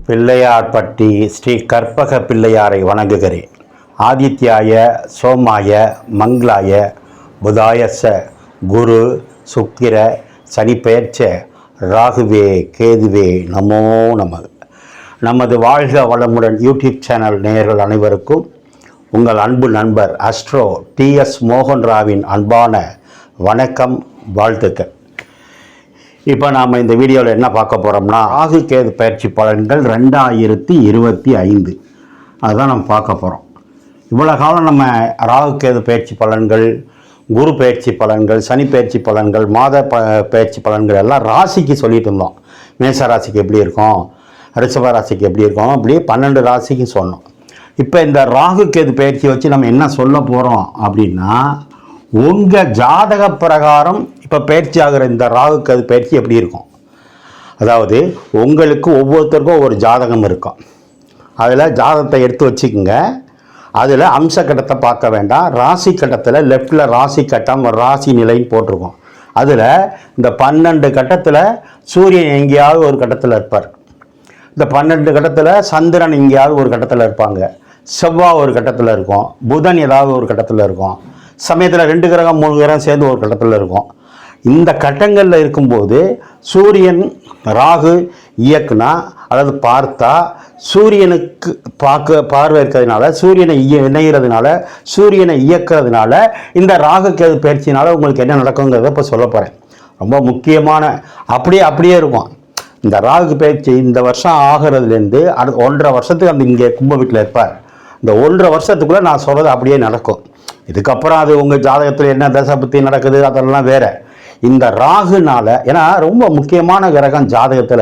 பிள்ளையார்பட்டி ஸ்ரீ கற்பக பிள்ளையாரை வணங்குகிறேன். ஆதித்யாய சோமாய மங்களாய புதாயச குரு சுக்கிர சனிப்பெயர்ச்ச ராகுவே கேதுவே நமோ நம. நமது வாழ்க வளமுடன் யூடியூப் சேனல் நேயர்கள் அனைவருக்கும் உங்கள் அன்பு நண்பர் அஸ்ட்ரோ TS மோகன் ராவின் அன்பான வணக்கம், வாழ்த்துக்கள். இப்போ நாம் இந்த வீடியோவில் என்ன பார்க்க போகிறோம்னா, ராகு கேது பயிற்சி பலன்கள் 2025 அதுதான் நம்ம பார்க்க போகிறோம். இவ்வளோ காலம் நம்ம ராகு கேது பயிற்சி பலன்கள், குரு பயிற்சி பலன்கள், சனி பயிற்சி பலன்கள், மாத பயிற்சி பலன்கள் எல்லாம் ராசிக்கு சொல்லிட்டு இருந்தோம். மேச ராசிக்கு எப்படி இருக்கும், ரிஷப ராசிக்கு எப்படி இருக்கும், அப்படியே 12 ராசிக்கு சொன்னோம். இப்போ இந்த ராகு கேது பயிற்சி வச்சு நம்ம என்ன சொல்ல போகிறோம் அப்படின்னா, உங்கள் ஜாதக பிரகாரம் இப்போ பயிற்சி ஆகிற இந்த ராகு கேது பயிற்சி எப்படி இருக்கும். அதாவது உங்களுக்கு ஒவ்வொருத்தருக்கும் ஒரு ஜாதகம் இருக்கும். அதில் ஜாதகத்தை எடுத்து வச்சுக்கோங்க. அதில் அம்ச கட்டத்தை பார்க்க வேண்டாம். ராசி கட்டத்தில் லெஃப்டில் ராசி கட்டம் ராசி நிலைன்னு போட்டிருக்கோம். அதில் இந்த 12 கட்டத்தில் சூரியன் எங்கேயாவது ஒரு கட்டத்தில் இருப்பார். இந்த 12 கட்டத்தில் சந்திரன் எங்கேயாவது ஒரு கட்டத்தில் இருப்பாங்க. செவ்வாய் ஒரு கட்டத்தில் இருக்கும். புதன் ஏதாவது ஒரு கட்டத்தில் இருக்கும். சமயத்தில் 2 கிரகம் 3 கிரகம் சேர்ந்து ஒரு கட்டத்தில் இருக்கும். இந்த கட்டங்களில் இருக்கும்போது சூரியன் ராகு இயக்குனா, அதாவது பார்த்தா, சூரியனுக்கு பார்வை இருக்கிறதுனால, சூரியனை இணைகிறதுனால, சூரியனை இயக்கிறதுனால இந்த ராகு கேது பயிற்சினால உங்களுக்கு என்ன நடக்குங்கிறத இப்போ சொல்ல போகிறேன். ரொம்ப முக்கியமான அப்படியே இருக்கும். இந்த ராகு பயிற்சி இந்த வருஷம் ஆகிறதுலேருந்து அடுத்த 1.5 வருஷத்துக்கு அந்த இங்கே கும்ப வீட்டில் இருப்பார். இந்த 1.5 வருஷத்துக்குள்ளே நான் சொல்கிறது அப்படியே நடக்கும். இதுக்கப்புறம் அது உங்கள் ஜாதகத்தில் என்ன தசை பற்றி நடக்குது அதெல்லாம் வேறு. இந்த ராகுனால, ஏன்னா ரொம்ப முக்கியமான கிரகம் ஜாதகத்தில்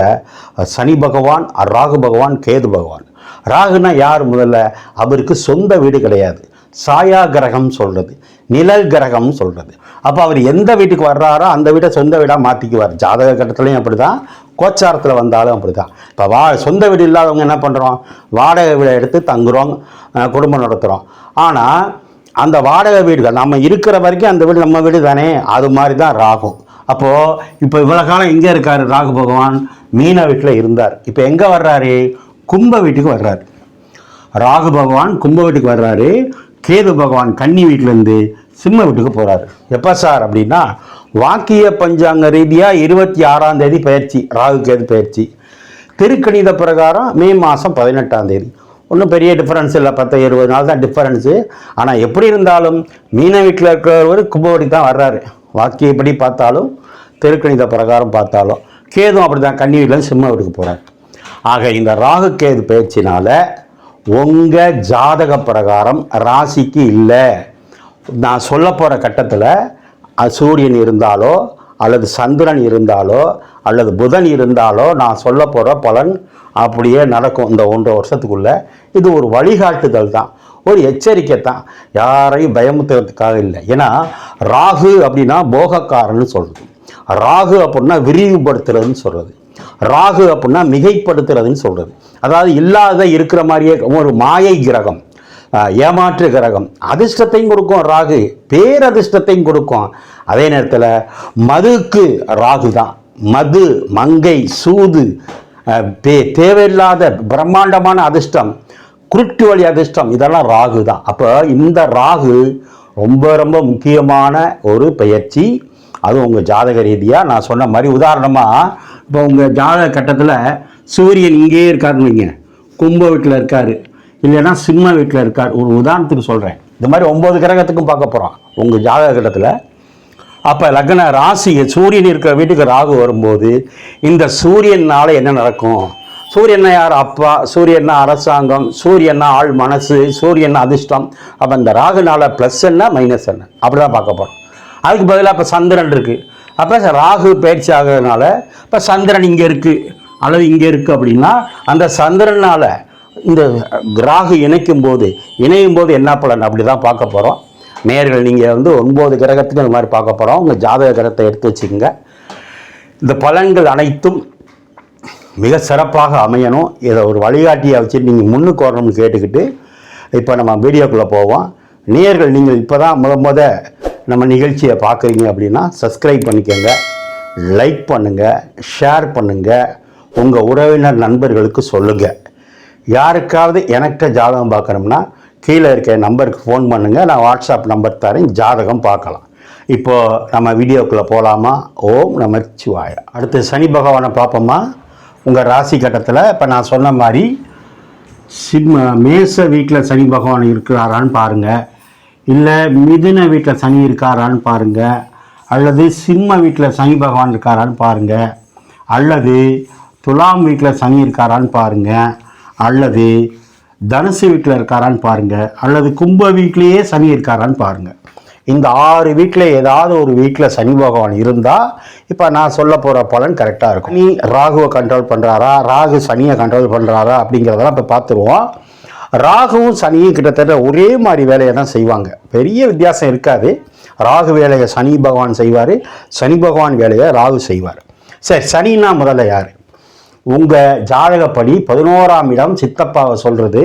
சனி பகவான், ராகு பகவான், கேது பகவான். ராகுனா யார்? முதல்ல அவருக்கு சொந்த வீடு கிடையாது. சாயா கிரகம் சொல்கிறது, நிழல் கிரகம் சொல்கிறது. அப்போ அவர் எந்த வீட்டுக்கு வர்றாரோ அந்த வீட்டை சொந்த வீடாக மாற்றிக்குவார். ஜாதக கட்டத்துலையும் அப்படி தான், கோச்சாரத்தில் வந்தாலும் அப்படி தான். இப்போ சொந்த வீடு இல்லாதவங்க என்ன பண்ணுறோம், வாடகை வீடை எடுத்து தங்குறோம், குடும்பம் நடத்துகிறோம். ஆனால் அந்த வாடகை வீடுகள் நம்ம இருக்கிற வரைக்கும் அந்த வீடு நம்ம வீடு தானே, அது மாதிரி தான் ராகு. அப்போது இப்போ இவ்வளோ காலம் எங்கே இருக்கார் ராகு பகவான்? மீன வீட்டில் இருந்தார். இப்போ எங்கே வர்றாரு? கும்ப வீட்டுக்கு வர்றாரு. ராகு பகவான் கும்ப வீட்டுக்கு வர்றாரு. கேது பகவான் கன்னி வீட்டிலேருந்து சிம்ம வீட்டுக்கு போகிறாரு. எப்போ சார் அப்படின்னா, வாக்கிய பஞ்சாங்க ரீதியாக 26ஆம் தேதி பயிற்சி, ராகு கேது பயிற்சி. திருக்கணித பிரகாரம் மே மாதம் 18ஆம் தேதி. ஒன்றும் பெரிய டிஃப்ரென்ஸ் இல்லை, 10-20 நாள் தான் டிஃப்ரென்ஸு. ஆனால் எப்படி இருந்தாலும் மீன வீட்டில் இருக்கிறவர் கும்பவடி தான் வர்றாரு. வாக்கியப்படி பார்த்தாலும் திருக்கணித பிரகாரம் பார்த்தாலும் கேதும் அப்படி தான் கன்னி வீட்டில் சிம்ம வீட்டுக்கு போகிறார். ஆக இந்த ராகு கேது பயிற்சினால் உங்கள் ஜாதக பிரகாரம் ராசிக்கு இல்லை, நான் சொல்ல போகிற கட்டத்தில் சூரியன் இருந்தாலோ அல்லது சந்திரன் இருந்தாலோ அல்லது புதன் இருந்தாலோ நான் சொல்ல போகிற பலன் அப்படியே நடக்கும். இந்த 1.5 வருஷத்துக்குள்ளே இது ஒரு வழிகாட்டுதல் தான், ஒரு எச்சரிக்கை தான், யாரையும் பயமுத்துறதுக்காக இல்லை. ஏன்னா ராகு அப்படின்னா போகக்காரன்னு சொல்கிறது, ராகு அப்படின்னா விரிவுபடுத்துறதுன்னு சொல்கிறது, ராகு அப்படின்னா மிகைப்படுத்துறதுன்னு சொல்கிறது. அதாவது இல்லாத இருக்கிற மாதிரியே ஒரு மாயை கிரகம், ஏமாற்று கிரகம். அதிர்ஷ்டத்தையும் கொடுக்கும் ராகு, பேரதிர்ஷ்டத்தையும் கொடுக்கும். அதே நேரத்தில் மதுக்கு ராகு தான். மது, மங்கை, சூது, தேவையில்லாத பிரம்மாண்டமான அதிர்ஷ்டம், குருட்டு வழி அதிர்ஷ்டம், இதெல்லாம் ராகு தான். அப்போ இந்த ராகு ரொம்ப ரொம்ப முக்கியமான ஒரு பயிற்சி. அதுவும் உங்கள் ஜாதக ரீதியாக நான் சொன்ன மாதிரி, உதாரணமாக இப்போ உங்கள் ஜாதக கட்டத்தில் சூரியன் இங்கேயே இருக்காருன்னு வைங்க, கும்ப வீட்டில் இருக்கார், இல்லைன்னா சிம்ம வீட்டில் இருக்கார். ஒரு உதாரணத்துக்கு சொல்கிறேன். இந்த மாதிரி 9 கிரகத்துக்கும் பார்க்க போகிறோம் உங்கள் ஜாதக கட்டத்தில். அப்போ லக்ன ராசி சூரியன் இருக்கிற வீட்டுக்கு ராகு வரும்போது இந்த சூரியனால் என்ன நடக்கும்? சூரியன்னா யார்? அப்பா. சூரியன்னா அரசாங்கம். சூரியன்னா ஆள் மனசு. சூரியன்னா அதிர்ஷ்டம். அப்போ இந்த ராகுனால ப்ளஸ் என்ன மைனஸ் என்ன அப்படி தான் பார்க்க போகிறோம். அதுக்கு பதிலாக இப்போ சந்திரன் இருக்குது. அப்போ ராகு பயிற்சி ஆகிறதுனால இப்போ சந்திரன் இங்கே இருக்குது அல்லது இங்கே இருக்குது அப்படின்னா, அந்த சந்திரனால் இந்த ராகு இணையும் போது என்ன பலன் அப்படி தான் பார்க்க போகிறோம். நேயர்கள் நீங்கள் 9 கிரகத்துக்கு இந்த மாதிரி பார்க்க போகிறோம். உங்கள் ஜாதக கிரகத்தை எடுத்து வச்சுக்கோங்க. இந்த பலன்கள் அனைத்தும் மிக சிறப்பாக அமையணும். இதை ஒரு வழிகாட்டியை வச்சுட்டு நீங்கள் முன்னுக்கு வரணும்னு கேட்டுக்கிட்டு இப்போ நம்ம வீடியோக்குள்ளே போவோம். நேயர்கள் நீங்கள் இப்போ தான் முத நம்ம நிகழ்ச்சியை பார்க்குறீங்க அப்படின்னா சப்ஸ்கிரைப் பண்ணிக்கோங்க, லைக் பண்ணுங்கள், ஷேர் பண்ணுங்கள், உங்கள் உறவினர் நண்பர்களுக்கு சொல்லுங்கள். யாருக்காவது எனக்கிட்ட ஜாதகம் பார்க்கணும்னா கீழே இருக்க நம்பருக்கு ஃபோன் பண்ணுங்கள். நான் வாட்ஸ்அப் நம்பர் தரேன், ஜாதகம் பார்க்கலாம். இப்போது நம்ம வீடியோக்குள்ளே போகலாமா? ஓம் நமச்சிவாய. அடுத்து சனி பகவானை பார்ப்போமா? உங்கள் ராசி கட்டத்தில் இப்போ நான் சொன்ன மாதிரி மேச வீட்டில் சனி பகவான் இருக்கிறாரான்னு பாருங்கள், இல்லை மிதுன வீட்டில் சனி இருக்காரான்னு பாருங்கள், அல்லது சிம்ம வீட்டில் சனி பகவான் இருக்காரான்னு பாருங்கள், அல்லது துலாம் வீட்டில் சனி இருக்காரான்னு பாருங்கள், அல்லது தனுசு வீட்டில் இருக்காரான்னு பாருங்கள், அல்லது கும்ப வீட்டிலேயே சனி இருக்காரான்னு பாருங்கள். இந்த 6 வீட்டில் ஏதாவது ஒரு வீட்டில் சனி பகவான் இருந்தால் இப்போ நான் சொல்ல போகிற பலன் கரெக்டாக இருக்கும். சனி ராகுவை கண்ட்ரோல் பண்ணுறாரா, ராகு சனியை கண்ட்ரோல் பண்ணுறாரா அப்படிங்கிறதெல்லாம் இப்போ பார்த்துருவோம். ராகுவும் சனியும் கிட்டத்தட்ட ஒரே மாதிரி வேலையை தான் செய்வாங்க, பெரிய வித்தியாசம் இருக்காது. ராகு வேலையை சனி பகவான் செய்வார், சனி பகவான் வேலையை ராகு செய்வார். சரி, சனின்னா முதல்ல யார்? உங்கள் ஜாதகப்படி 11ஆம் இடம் சித்தப்பாவை சொல்கிறது,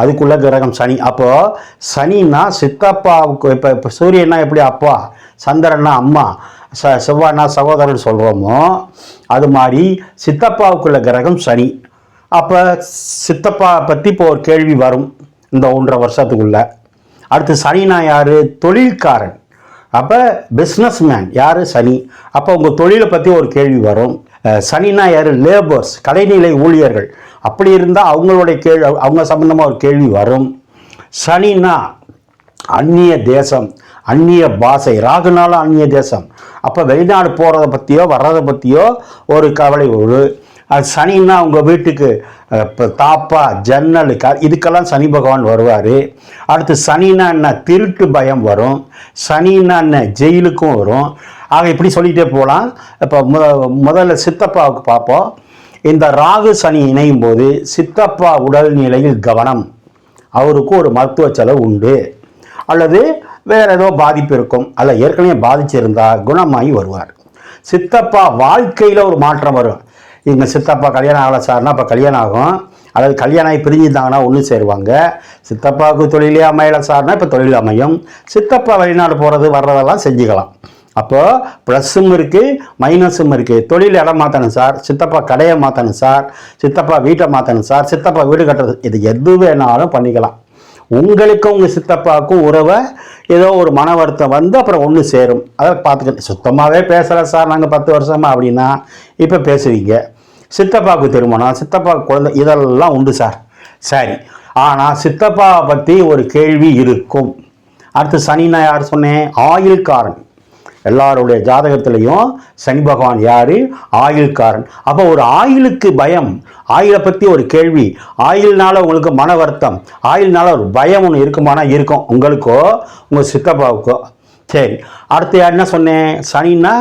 அதுக்குள்ள கிரகம் சனி. அப்போது சனின்னா சித்தப்பாவுக்கு இப்போ சூரியன்னா எப்படி அப்பா, சந்திரன்னா அம்மா, செவ்வாய்னா சகோதரன் சொல்கிறோமோ அது மாதிரி சித்தப்பாவுக்குள்ள கிரகம் சனி. அப்போ சித்தப்பா பற்றி இப்போ ஒரு கேள்வி வரும் இந்த 1.5 வருஷத்துக்குள்ள. அடுத்து சனினா யார்? தொழில்காரன். அப்போ பிஸ்னஸ் மேன் யார்? சனி. அப்போ உங்கள் தொழிலை பற்றி ஒரு கேள்வி வரும். சனினா யார்? லேபர்ஸ், கடைநிலை ஊழியர்கள். அப்படி இருந்தால் அவங்களுடைய அவங்க சம்பந்தமாக ஒரு கேள்வி வரும். சனினா அந்நிய தேசம், அந்நிய பாஷை. ராகுனால அந்நிய தேசம். அப்போ வெளிநாடு போகிறத பற்றியோ வர்றதை பற்றியோ ஒரு கவலை வரும். அது சனின்னா உங்கள் வீட்டுக்கு தாப்பா, ஜன்னல், இதுக்கெல்லாம் சனி பகவான் வருவார். அடுத்து சனின்னா என்ன? திருட்டு பயம் வரும். சனின்னா என்ன? ஜெயிலுக்கும் வரும். ஆக இப்படி சொல்லிகிட்டே போகலாம். இப்போ முதல்ல சித்தப்பாவுக்கு பார்ப்போம். இந்த ராகு சனி இணையும் போது சித்தப்பா உடல்நிலையில் கவனம், அவருக்கு ஒரு மருத்துவ செலவு உண்டு, அல்லது வேறு ஏதோ பாதிப்பு இருக்கும், அல்ல ஏற்கனவே பாதிச்சிருந்தால் குணமாகி வருவார். சித்தப்பா வாழ்க்கையில் ஒரு மாற்றம் வரும். இங்கே சித்தப்பா கல்யாணம் ஆகலை சார்னா அப்போ கல்யாணம் ஆகும், அல்லது கல்யாணம் ஆகி பிரிஞ்சுருந்தாங்கன்னா ஒன்று சேருவாங்க. சித்தப்பாவுக்கு தொழிலே அமையலை சார்னா இப்போ தொழில் அமையும். சித்தப்பா வெளிநாடு போகிறது வர்றதெல்லாம் செஞ்சுக்கலாம். அப்போது ப்ளஸ்ஸும் இருக்குது, மைனஸும் இருக்குது. தொழில் இடம் மாற்றணும் சார், சித்தப்பா கடையை மாற்றணும் சார், சித்தப்பா வீட்டை மாற்றணும் சார், சித்தப்பா வீடு கட்டுறது, இது எது வேணாலும் பண்ணிக்கலாம். உங்களுக்கும் உங்கள் சித்தப்பாவுக்கும் உறவை ஏதோ ஒரு மன வருத்தம் வந்து அப்புறம் ஒன்று சேரும். அதை பார்த்துக்கிட்டு சுத்தமாகவே பேசலை சார் நாங்கள் 10 வருஷமாக அப்படின்னா இப்போ பேசுவீங்க. சித்தப்பாவுக்கு திருமணம், சித்தப்பாவுக்கு குழந்தை, இதெல்லாம் உண்டு சார். சரி, ஆனால் சித்தப்பாவை பற்றி ஒரு கேள்வி இருக்கும். அடுத்து சனினா யார் சொன்னேன்? ஆயுள்காரன். எல்லாருடைய ஜாதகத்திலையும் சனி பகவான் யார்? ஆயுள்காரன். அப்போ ஒரு ஆயுளுக்கு பயம், ஆயுளை பற்றி ஒரு கேள்வி, ஆயுள்னால உங்களுக்கு மன வருத்தம், ஆயுள்னால ஒரு பயம் ஒன்று இருக்குமானா இருக்கும், உங்களுக்கோ உங்கள் சித்தப்பாவுக்கோ. சரி, அடுத்து என்ன சொன்னேன்? சனின்னா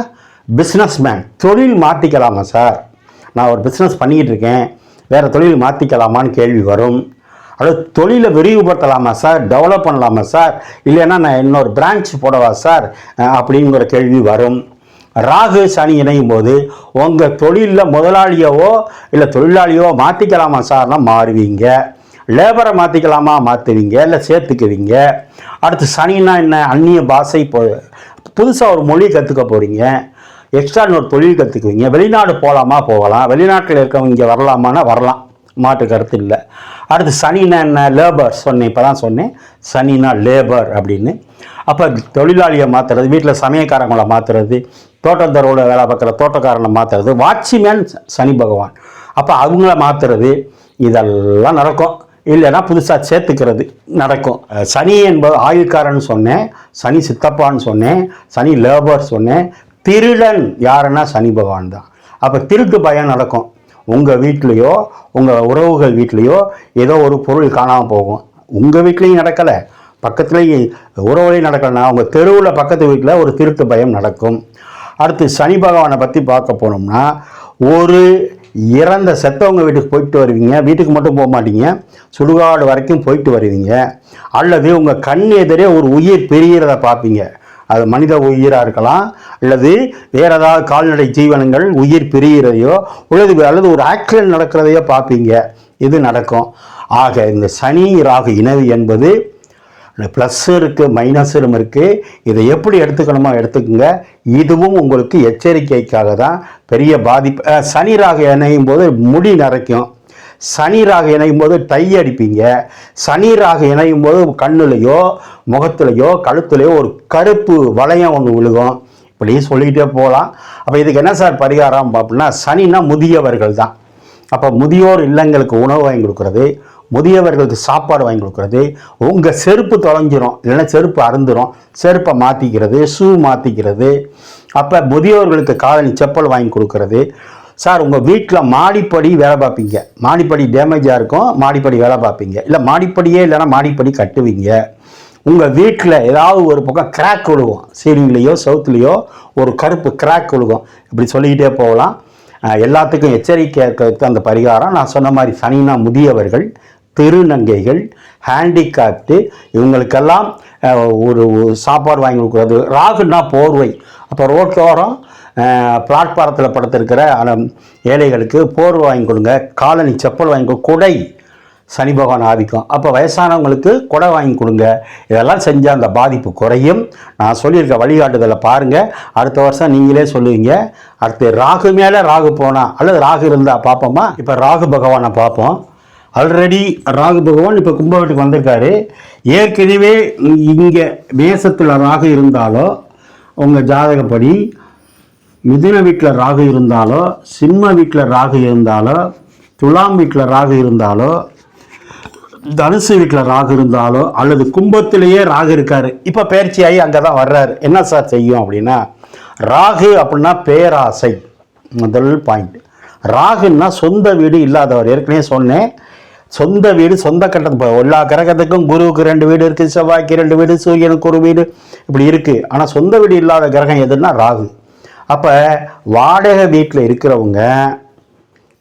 பிஸ்னஸ் மேன். தொழில் மாற்றிக்கலாமா சார்? நான் ஒரு பிஸ்னஸ் பண்ணிக்கிட்டு இருக்கேன், வேறு தொழில் மாற்றிக்கலாமான்னு கேள்வி வரும். அல்லது தொழிலை விரிவுபடுத்தலாமா சார், டெவலப் பண்ணலாமா சார், இல்லைன்னா நான் இன்னொரு பிரான்ச் போடவா சார் அப்படிங்கிற கேள்வி வரும். ராகு சனி இணையும் போது உங்கள் தொழிலில் முதலாளியவோ இல்லை தொழிலாளியோ மாற்றிக்கலாமா சார்னா மாறுவீங்க. லேபரை மாற்றிக்கலாமா? மாற்றுவீங்க, இல்லை சேர்த்துக்குவீங்க. அடுத்து சனின்னா என்ன? அந்நிய பாஷை, புதுசாக ஒரு மொழி கற்றுக்க போகிறீங்க, எக்ஸ்ட்ரா ஒரு தொழில் கற்றுக்குவீங்க. வெளிநாடு போகலாமா? போகலாம். வெளிநாட்டில் இருக்கவங்க இங்கே வரலாமான்னா வரலாம், மாற்று கருத்து இல்லை. அடுத்து சனினா என்ன? லேபர் சொன்னேன், இப்போ தான் சொன்னேன் சனினா லேபர் அப்படின்னு. அப்போ தொழிலாளியை மாற்றுறது, வீட்டில் சமயக்காரங்களை மாற்றுறது, தோட்டத்தரோட வேலை பார்க்குற தோட்டக்காரனை மாற்றுறது, வாட்ச்மேன் சனி பகவான். அப்போ அவங்கள மாற்றுறது, இதெல்லாம் நடக்கும். இல்லைன்னா புதுசாக சேர்த்துக்கிறது நடக்கும். சனி என்பது ஆயுள்காரன் சொன்னேன், சனி சித்தப்பான்னு சொன்னேன், சனி லேபர் சொன்னேன். திருடன் யாருன்னா சனி பகவான் தான். அப்போ திருட்டு பயம் நடக்கும். உங்கள் வீட்லேயோ உங்கள் உறவுகள் வீட்லேயோ ஏதோ ஒரு பொருள் காணாமல் போகும். உங்கள் வீட்லேயும் நடக்கலை, பக்கத்துலேயும் உறவுலையும் நடக்கலைன்னா உங்கள் தெருவில் பக்கத்து வீட்டில் ஒரு திருட்டு பயம் நடக்கும். அடுத்து சனி பகவானை பற்றி பார்க்க போனோம்னா, ஒரு இறந்த செத்தவங்க வீட்டுக்கு போயிட்டு வருவீங்க, வீட்டுக்கு மட்டும் போக மாட்டீங்க, சுடுகாடு வரைக்கும் போயிட்டு வருவீங்க. அல்லது உங்கள் கண் எதிரே ஒரு உயிர் பெரியறதை பார்ப்பீங்க. அது மனித உயிராக இருக்கலாம், அல்லது வேறு ஏதாவது கால்நடை ஜீவனங்கள் உயிர் பிரிகிறதையோ அல்லது ஒரு ஆக்சிடென்ட் நடக்கிறதையோ பார்ப்பீங்க. இது நடக்கும். ஆக இந்த சனி ராகு இணைவு என்பது ப்ளஸ்ஸும் இருக்குது மைனஸும் இருக்குது. இதை எப்படி எடுத்துக்கணுமோ எடுத்துக்கோங்க. இதுவும் உங்களுக்கு எச்சரிக்கைக்காக தான். பெரிய பாதிப்பு. சனி ராகு இணையும் போது முடி நரைக்கும், சனி ராகு இணையும் போது டை அடிப்பீங்க, சனி ராகு இணையும் போது கண்ணுலையோ முகத்துலையோ கழுத்துலையோ ஒரு கருப்பு வளையம் ஒன்று விழுகும். இப்படி சொல்லிக்கிட்டே போகலாம். அப்போ இதுக்கு என்ன சார் பரிகாரம் அப்படின்னா, சனின்னா முதியவர்கள் தான். அப்போ முதியோர் இல்லங்களுக்கு உணவு வாங்கி கொடுக்குறது, முதியவர்களுக்கு சாப்பாடு வாங்கி கொடுக்குறது, உங்கள் செருப்பு தொலைஞ்சிரும் இல்லைன்னா செருப்பு அறுந்துடும், செருப்பை மாற்றிக்கிறது, ஷூ மாற்றிக்கிறது. அப்போ முதியோர்களுக்கு காலனி செப்பல் வாங்கி கொடுக்குறது. சார் உங்கள் வீட்டில் மாடிப்படி வேலை பார்ப்பீங்க, மாடிப்படி டேமேஜாக இருக்கும், மாடிப்படி வேலை பார்ப்பீங்க, இல்லை மாடிப்படியே இல்லைன்னா மாடிப்படி கட்டுவீங்க. உங்கள் வீட்டில் ஏதாவது ஒரு பக்கம் கிராக் விழுகும், சீலிங்லேயோ சவுத்துலேயோ ஒரு கருப்பு கிராக் விழுகும். இப்படி சொல்லிக்கிட்டே போகலாம். எல்லாத்துக்கும் எச்சரிக்கை இருக்கிறதுக்கு அந்த பரிகாரம் நான் சொன்ன மாதிரி சனினா முதியவர்கள், திருநங்கைகள், ஹேண்டிகாப்டு, இவங்களுக்கெல்லாம் ஒரு சாப்பாடு வாங்கி கொடுக்குறது. ராகுன்னா போர்வை. அப்போ ரோட்டோரம் பிளாட்பாரத்தில் படுத்திருக்கிற ஏழைகளுக்கு போர்வை வாங்கி கொடுங்க, காலனி செப்பல் வாங்கி கொடுங்க, குடை சனி பகவான் ஆதிக்கம். அப்போ வயசானவங்களுக்கு குடை வாங்கி கொடுங்க. இதெல்லாம் செஞ்சால் அந்த பாதிப்பு குறையும். நான் சொல்லியிருக்க வழிகாட்டுதலை பாருங்கள். அடுத்த வருஷம் நீங்களே சொல்லுவீங்க. அடுத்து ராகு மேலே ராகு போனால் அல்லது ராகு இருந்தால் பார்ப்போமா? இப்போ ராகு பகவானை பார்ப்போம். ஆல்ரெடி ராகு பகவான் இப்போ கும்ப வீட்டுக்கு வந்திருக்காரு. ஏற்கனவே இங்கே மேசத்தில் ராகு இருந்தாலோ, உங்கள் ஜாதகப்படி மிதுன வீட்டில் ராகு இருந்தாலோ, சிம்ம வீட்டில் ராகு இருந்தாலோ, துலாம் வீட்டில் ராகு இருந்தாலோ, தனுசு வீட்டில் ராகு இருந்தாலோ, அல்லது கும்பத்திலேயே ராகு இருக்காரு, இப்போ பயிற்சியாகி அங்கே தான் வர்றாரு. என்ன சார் செய்யும் அப்படின்னா, ராகு அப்படின்னா பேராசை. முதல் பாயிண்ட். ராகுன்னா சொந்த வீடு இல்லாதவர். ஏற்கனவே சொன்னேன், சொந்த வீடு சொந்த கட்டத்து. எல்லா கிரகத்துக்கும் குருவுக்கு 2 வீடு இருக்குது, செவ்வாய்க்கு 2 வீடு, சூரியனுக்கு 1 வீடு, இப்படி இருக்குது. ஆனால் சொந்த வீடு இல்லாத கிரகம் எதுன்னா ராகு. அப்போ வாடகை வீட்டில் இருக்கிறவங்க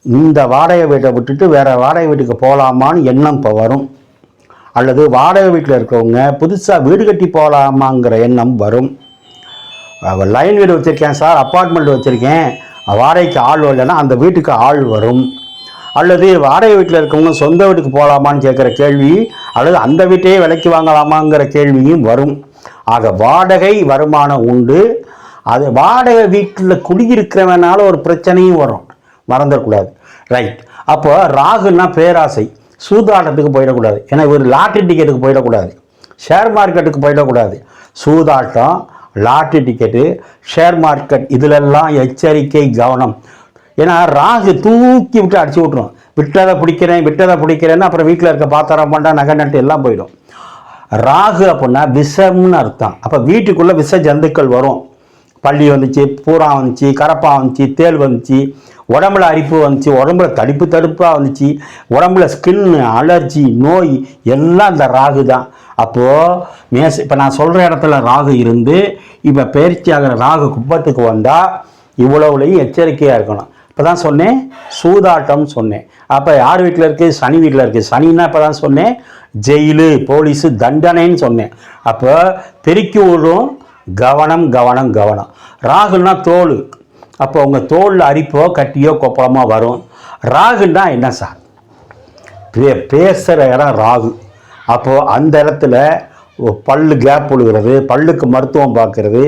இந்த வாடகை வீட்டை விட்டுட்டு வேறு வாடகை வீட்டுக்கு போகலாமான்னு எண்ணம் இப்போ வரும். அல்லது வாடகை வீட்டில் இருக்கிறவங்க புதுசாக வீடு கட்டி போகலாமாங்கிற எண்ணம் வரும். லைன் வீடு வச்சுருக்கேன் சார், அப்பார்ட்மெண்ட் வச்சுருக்கேன், வாடகைக்கு ஆள் வரலைன்னா அந்த வீட்டுக்கு ஆள் வரும். அல்லது வாடகை வீட்டில் இருக்கவங்க சொந்த வீட்டுக்கு போகலாமான்னு கேட்குற கேள்வி, அல்லது அந்த வீட்டையே விலைக்கு வாங்கலாமாங்கிற கேள்வியும் வரும். ஆக வாடகை வருமானம் உண்டு. அது வாடகை வீட்டில் குடியிருக்கிறவனால ஒரு பிரச்சனையும் வரும், மறந்துடக்கூடாது. ரைட். அப்போ ராகுன்னா பேராசை. சூதாட்டத்துக்கு போயிடக்கூடாது. ஏன்னா இவர் லாட்ரி டிக்கெட்டுக்கு போயிடக்கூடாது, ஷேர் மார்க்கெட்டுக்கு போயிடக்கூடாது. சூதாட்டம், லாட்ரி டிக்கெட்டு, ஷேர் மார்க்கெட், இதிலெல்லாம் எச்சரிக்கை, கவனம். ஏன்னா ராகு தூக்கி விட்டு அடிச்சு விட்ரும். விட்டதை பிடிக்கிறேன்னு அப்புறம் வீட்டில் இருக்க பாத்திரம் பண்ணா நகை நட்டு எல்லாம் போயிடும். ராகு அப்படின்னா விஷம்னு அர்த்தம். அப்போ வீட்டுக்குள்ளே விஷ ஜந்துக்கள் வரும். பள்ளி வந்துச்சு, பூரா வந்துச்சு, கரப்பா வந்துச்சு, தேள் வந்துச்சு, உடம்புல அரிப்பு வந்துச்சு, உடம்புல தடுப்பாக வந்துச்சு, உடம்புல ஸ்கின் அலர்ஜி நோய் எல்லாம் இந்த ராகு தான். அப்போது இப்போ நான் சொல்கிற இடத்துல ராகு இருந்து இப்போ பயிற்சி ஆகிற ராகு குப்பத்துக்கு வந்தால் இவ்வளவுலையும் எச்சரிக்கையாக இருக்கணும். இப்போ தான் சொன்னேன் சூதாட்டம் சொன்னேன். அப்போ யார் வீட்டில் இருக்குது? சனி வீட்டில் இருக்குது. சனின்னா இப்போ தான் சொன்னேன் ஜெயிலு, போலீஸு, தண்டனைன்னு சொன்னேன். அப்போ பெருக்கி விடுறோம். கவனம் கவனம் கவனம். ராகுன்னா தோல். அப்போ உங்கள் தோலில் அரிப்போ கட்டியோ கொப்பளமோ வரும். ராகுன்னா என்ன சார்? பேசுகிற இடம் ராகு. அப்போது அந்த இடத்துல பல்லு கேப் விழுகிறது, பல்லுக்கு மருத்துவம் பார்க்கறது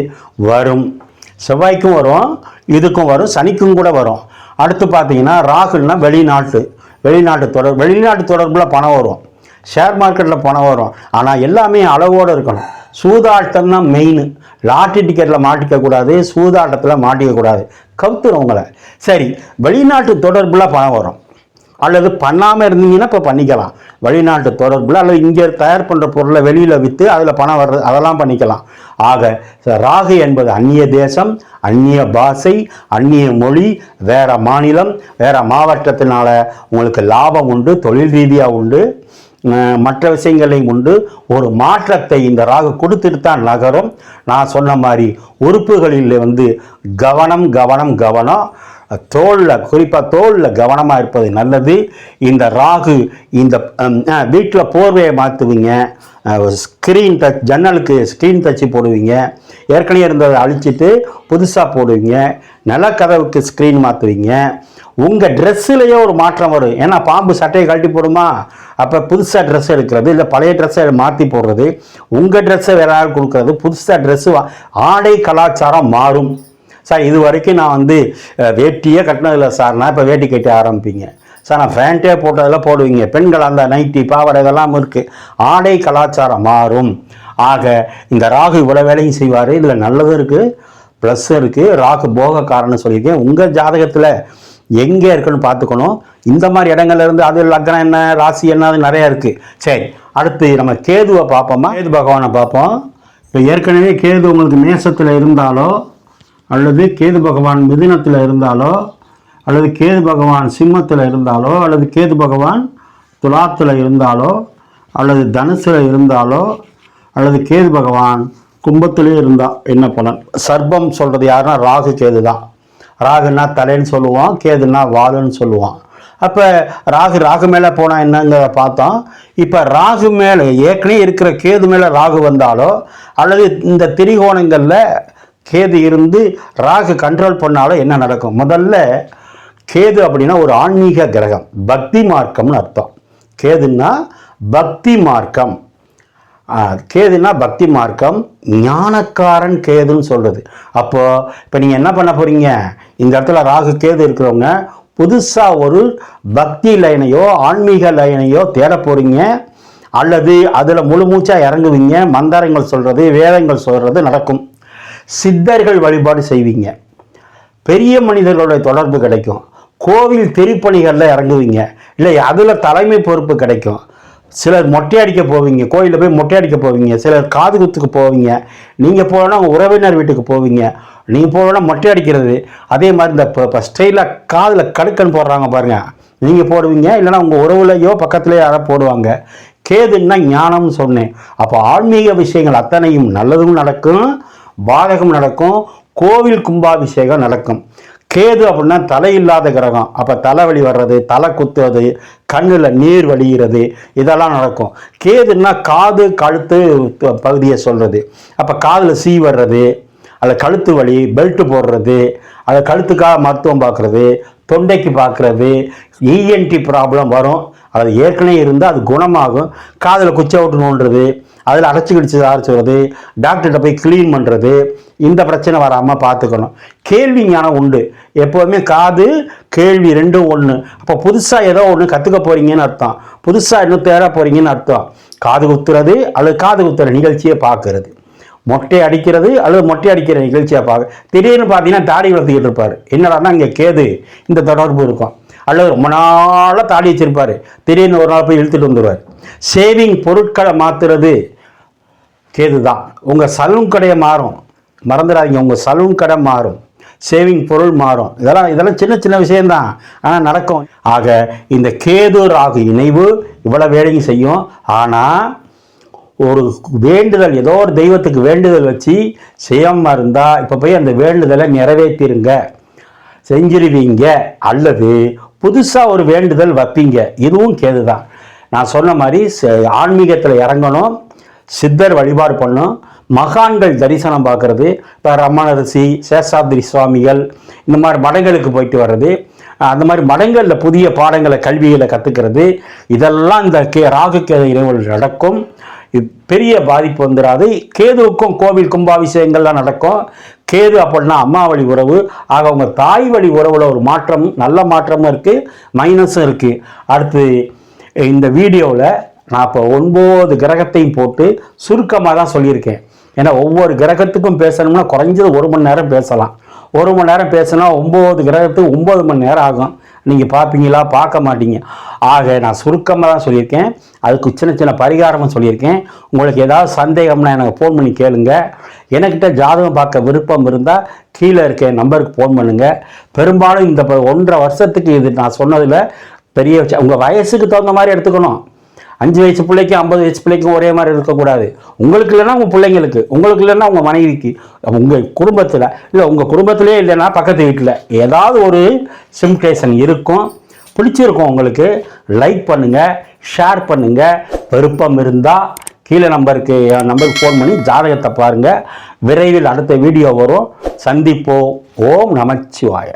வரும். செவ்வாய்க்கும் வரும், இதுக்கும் வரும், சனிக்கும் கூட வரும். அடுத்து பார்த்தீங்கன்னா ராகுன்னா வெளிநாட்டு தொடர்பில் பணம் வரும், ஷேர் மார்க்கெட்டில் பணம் வரும். ஆனால் எல்லாமே அளவோடு இருக்கணும். சூதாட்டம் தான் மெயின். லாட்ரி டிக்கெட்டில் மாட்டிக்கக்கூடாது, சூதாட்டத்தில் மாட்டிக்கக்கூடாது, கவுத்துரும் உங்களை. சரி, வெளிநாட்டு தொடர்பில் பணம் வரும். அல்லது பண்ணாமல் இருந்தீங்கன்னா இப்போ பண்ணிக்கலாம். வெளிநாட்டு தொடர்பில் அல்லது இங்கே தயார் பண்ணுற பொருளை வெளியில் விற்று அதில் பணம் வர்றது, அதெல்லாம் பண்ணிக்கலாம். ஆக ராகு என்பது அந்நிய தேசம், அந்நிய பாஷை, அந்நிய மொழி, வேறு மாநிலம், வேறு மாவட்டத்தினால உங்களுக்கு லாபம் உண்டு, தொழில் ரீதியாக உண்டு, மற்ற விஷயங்களையும் உண்டு. ஒரு மாற்றத்தை இந்த ராகு கொடுத்துட்டு தான் நகரும். நான் சொன்ன மாதிரி உறுப்புகளில் கவனம் கவனம் கவனம். தோலில், குறிப்பாக தோலில் கவனமாக இருப்பது நல்லது. இந்த ராகு இந்த வீட்டில் போர்வையை மாற்றுவீங்க, ஸ்க்ரீன் டச், ஜன்னலுக்கு ஸ்க்ரீன் டச்சு போடுவீங்க, ஏற்கனவே இருந்ததை அழிச்சிட்டு புதுசாக போடுவீங்க, நிலக்கதவுக்கு ஸ்க்ரீன் மாற்றுவீங்க, உங்கள் ட்ரெஸ்ஸுலேயே ஒரு மாற்றம் வரும். ஏன்னா பாம்பு சட்டையை கழட்டி போடுமா, அப்போ புதுசாக ட்ரெஸ் எடுக்கிறது, இல்லை பழைய ட்ரெஸ்ஸை மாற்றி போடுறது, உங்கள் ட்ரெஸ்ஸை வேற யாரும் கொடுக்குறது, புதுசாக ட்ரெஸ்ஸு ஆடை கலாச்சாரம் மாறும். சார் இது வரைக்கும் நான் வந்து வேட்டியே கட்டினதில்லை சார், நான் இப்போ வேட்டி கட்ட ஆரம்பிப்பீங்க சார், நான் ஃபேண்ட்டே போட்டதெல்லாம் போடுவீங்க, பெண்கள் அந்த நைட்டி பாவாடை இதெல்லாம் இருக்குது. ஆடை கலாச்சாரம் மாறும். ஆக இந்த ராகு இவ்வளோ வேலையும் செய்வார். இதில் நல்லதும் இருக்குது ப்ளஸ்ஸும் இருக்குது. ராகு போகக்காரன்னு சொல்லியிருக்கேன். உங்கள் ஜாதகத்தில் எங்கே இருக்குன்னு பார்த்துக்கணும். இந்த மாதிரி இடங்கள்ல இருந்து அது லக்னம் என்ன ராசி என்ன அது நிறையா இருக்குது. சரி, அடுத்து நம்ம கேதுவை பார்ப்போமா, கேது பகவானை பார்ப்போம். இப்போ ஏற்கனவே கேது உங்களுக்கு மேசத்தில் இருந்தாலோ, அல்லது கேது பகவான் மிதுனத்தில் இருந்தாலோ, அல்லது கேது பகவான் சிம்மத்தில் இருந்தாலோ, அல்லது கேது பகவான் துலாத்தில் இருந்தாலோ, அல்லது தனுசில் இருந்தாலோ, அல்லது கேது பகவான் கும்பத்திலே இருந்தால் என்ன பலன்? சர்ப்பம் சொல்கிறது யாருன்னா ராகு கேது தான். ராகுன்னா தலைன்னு சொல்லுவான், கேதுன்னா வாலுன்னு சொல்லுவான். அப்போ ராகு மேலே போனால் என்னங்கிறத பார்த்தோம். இப்போ ராகு மேலே ஏற்கனவே இருக்கிற கேது மேலே ராகு வந்தாலோ, அல்லது இந்த திரிகோணங்களில் கேது இருந்து ராகு கண்ட்ரோல் பண்ணாலோ என்ன நடக்கும்? முதல்ல கேது அப்படின்னா ஒரு ஆன்மீக கிரகம், பக்தி மார்க்கம்னு அர்த்தம். கேதுன்னா பக்தி மார்க்கம், கேதுன்னா பக்தி மார்க்கம், ஞானக்காரன் கேதுன்னு சொல்கிறது. அப்போது இப்போ நீங்கள் என்ன பண்ண போகிறீங்க, இந்த இடத்துல ராகு கேது இருக்கிறவங்க புதுசாக ஒரு பக்தி லைனையோ ஆன்மீக லைனையோ தேட போகிறீங்க, அல்லது அதில் முழு மூச்சாக இறங்குவீங்க. மந்திரங்கள் சொல்கிறது, வேதங்கள் சொல்கிறது நடக்கும். சித்தர்கள் வழிபாடு செய்வீங்க, பெரிய மனிதர்களுடைய தொடர்பு கிடைக்கும், கோவில் திருப்பணிகளில் இறங்குவீங்க, இல்லை அதில் தலைமை பொறுப்பு கிடைக்கும். சிலர் மொட்டை அடிக்க போவீங்க, கோயிலில் போய் மொட்டை அடிக்க போவீங்க, சிலர் காது குத்துக்கு போவீங்க, நீங்கள் போகணுன்னா உங்கள் உறவினர் வீட்டுக்கு போவீங்க, நீங்கள் போகணுன்னா மொட்டை அடிக்கிறது. அதே மாதிரி இந்த இப்போ ஸ்டைலாக காதில் கடுக்கன் போடுறாங்க பாருங்கள், நீங்கள் போடுவீங்க, இல்லைனா உங்கள் உறவுலையோ பக்கத்துலேயோ யாரோ போடுவாங்க. கேதுன்னா ஞானம்னு சொன்னேன். அப்போ ஆன்மீக விஷயங்கள் அத்தனையும் நல்லதும் நடக்கும், பாதகம் நடக்கும், கோவில் கும்பாபிஷேகம் நடக்கும். கேது அப்படின்னா தலை இல்லாத கிரகம். அப்போ தலைவலி வர்றது, தலை குத்துறது, கண்ணில் நீர் வலிகிறது, இதெல்லாம் நடக்கும். கேதுன்னா காது கழுத்து பகுதியை சொல்கிறது. அப்போ காதில் சீ வர்றது, அதில் கழுத்து வலி, பெல்ட்டு போடுறது, அதை கழுத்துக்காக மருத்துவம் பார்க்குறது, தொண்டைக்கு பார்க்குறது, இஎன்டி ப்ராப்ளம் வரும். அது ஏற்கனவே இருந்தால் அது குணமாகும். காதில் குச்சை விட்டு நோண்டுறது, அதில் அடைச்சிக்கிடிச்சு ஆரம்பிச்சுறது, டாக்டர்கிட்ட போய் க்ளீன் பண்ணுறது, இந்த பிரச்சனை வராமல் பார்த்துக்கணும். கேள்வி ஞானம் உண்டு எப்போதுமே. காது கேள்வி ரெண்டும் ஒன்று. அப்போ புதுசாக ஏதோ ஒன்று கற்றுக்க போகிறீங்கன்னு அர்த்தம், புதுசாக இன்னும் தேட போகிறீங்கன்னு அர்த்தம். காது குத்துறது அல்லது காது குத்துற நிகழ்ச்சியை பார்க்கறது, மொட்டை அடிக்கிறது அல்லது மொட்டை அடிக்கிற நிகழ்ச்சியை பார்க்க. திடீர்னு பார்த்தீங்கன்னா தாடி வளர்த்துக்கிட்டு இருப்பார், என்னடான்னா இங்கே கேது இந்த தொடர்பு இருக்கும். அல்லது ரொம்ப நாளாக தாடி வச்சிருப்பார், திடீர்னு ஒரு நாள் போய் இழுத்துட்டு வந்துடுவார். சேவிங் பொருட்களை மாற்றுறது கேது தான். உங்கள் சலூன் கடையை மாறும், மறந்துடாதீங்க, உங்கள் சலூன் கடை மாறும், சேவிங் பொருள் மாறும். இதெல்லாம் சின்ன சின்ன விஷயம்தான், ஆனால் நடக்கும். ஆக இந்த கேது ராகு இணைவு இவ்வளோ வேலையும் செய்யும். ஆனால் ஒரு வேண்டுதல், ஏதோ ஒரு தெய்வத்துக்கு வேண்டுதல் வச்சு செய்யாமல் இருந்தால் இப்போ போய் அந்த வேண்டுதலை நிறைவேற்றிருங்க, செஞ்சிருவீங்க. அல்லது புதுசாக ஒரு வேண்டுதல் வைப்பீங்க, இதுவும் கேது தான். நான் சொன்ன மாதிரி ஆன்மீகத்தில் இறங்கணும், சித்தர் வழிபாடு பண்ணணும், மகான்கள் தரிசனம் பார்க்குறது. இப்போ ரமணரிஷி, சேஷாத்ரி சுவாமிகள், இந்த மாதிரி மடங்களுக்கு போயிட்டு வர்றது, அந்த மாதிரி மடங்களில் புதிய பாடங்களை கல்விகளை கற்றுக்கிறது, இதெல்லாம் இந்த ராகு கேது இறைவர்கள் நடக்கும். பெரிய பாதிப்பு வந்துடாது. கேதுவுக்கும் கோவில் கும்பாபிஷேகங்கள்லாம் நடக்கும். கேது அப்படின்னா அம்மா வழி உறவு. ஆக அவங்க தாய் வழி உறவில் ஒரு மாற்றம், நல்ல மாற்றமும் இருக்குது, மைனஸும் இருக்குது. அடுத்து இந்த வீடியோவில் நான் இப்போ 9 கிரகத்தையும் போட்டு சுருக்கமாக தான் சொல்லியிருக்கேன். ஏன்னா ஒவ்வொரு கிரகத்துக்கும் பேசணும்னா குறைஞ்சது 1 மணி நேரம் பேசலாம். 1 மணி நேரம் பேசினா 9 கிரகத்துக்கு 9 மணி நேரம் ஆகும். நீங்கள் பார்ப்பீங்களா? பார்க்க மாட்டீங்க. ஆக நான் சுருக்கமாக தான் சொல்லியிருக்கேன், அதுக்கு சின்ன சின்ன பரிகாரமும் சொல்லியிருக்கேன். உங்களுக்கு ஏதாவது சந்தேகம்னா எனக்கு ஃபோன் பண்ணி கேளுங்க. எனக்கிட்ட ஜாதகம் பார்க்க விருப்பம் இருந்தால் கீழே இருக்க நம்பருக்கு ஃபோன் பண்ணுங்கள். பெரும்பாலும் இந்த 1.5 வருஷத்துக்கு இது நான் சொன்னதில் பெரிய உங்கள் வயசுக்கு தகுந்த மாதிரி எடுத்துக்கணும். 5 வயசு பிள்ளைக்கும் 50 வயசு பிள்ளைக்கும் ஒரே மாதிரி இருக்கக்கூடாது. உங்களுக்கு இல்லைன்னா உங்கள் பிள்ளைங்களுக்கு, உங்களுக்கு இல்லைன்னா உங்கள் மனைவிக்கு, உங்கள் குடும்பத்தில் இல்லை, உங்கள் குடும்பத்திலே இல்லைன்னா பக்கத்து வீட்டில் ஏதாவது ஒரு சிம்டேஷன் இருக்கும். பிடிச்சிருக்கும் உங்களுக்கு, லைக் பண்ணுங்கள், ஷேர் பண்ணுங்கள். விருப்பம் இருந்தால் கீழே நம்பருக்கு ஃபோன் பண்ணி ஜாதகத்தை பாருங்கள். விரைவில் அடுத்த வீடியோ வரும். சந்திப்போம். ஓம் நமச்சிவாய.